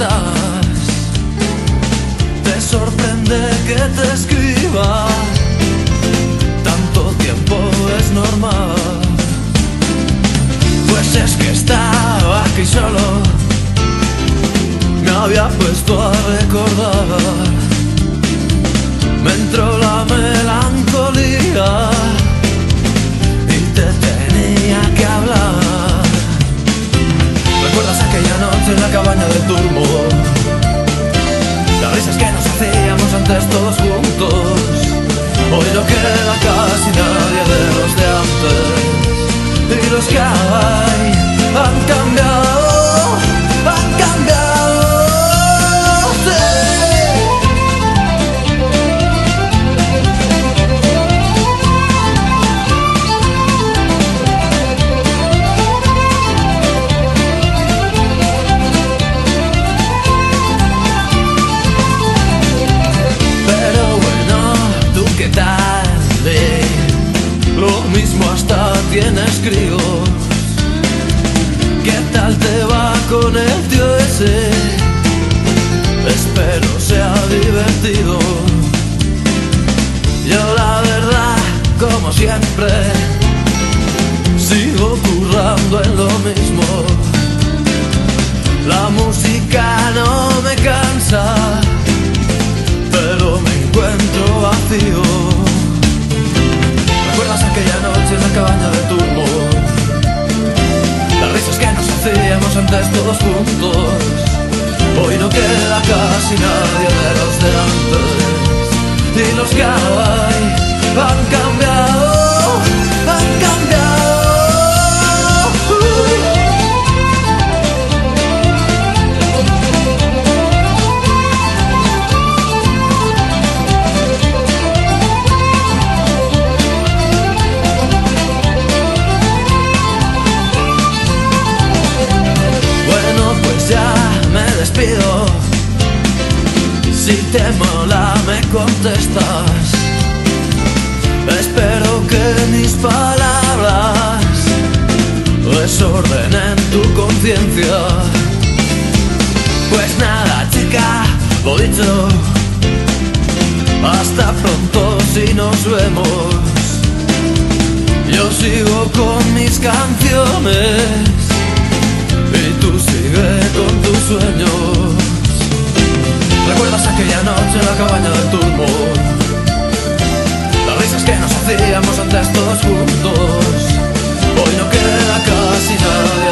estás. Te sorprende que te escriba, tanto tiempo es normal. Pues es que estaba aquí solo, me había puesto a recordar. Me entró la melancolía y te tenía que hablar. ¿Recuerdas aquella noche en la cabaña del turbo? Las risas que nos hacíamos antes todos juntos. Hoy no queda casi nadie de los de antes, y los que hay han cambiado, han cambiado. Lo mismo hasta tienes críos. ¿Qué tal te va con el tío ese? Espero sea divertido. Yo la verdad, como siempre, sigo currando en lo mismo. La música no me cansa, pero me encuentro vacío. ¿Recuerdas aquella noche en la cabaña del turbo? Las risas que nos hacíamos antes todos juntos. Hoy no queda casi nadie de los de antes, y los que hay han cambiado, han cambiado. Si te mola me contestas. Espero que mis palabras desordenen tu conciencia. Pues nada, chica, lo dicho, hasta pronto si nos vemos. Yo sigo con mis canciones y tú sigue con tus sueños. ¿Recuerdas aquella noche en la cabaña del turbo? Las risas que nos hacíamos antes todos juntos. Hoy no queda casi nadie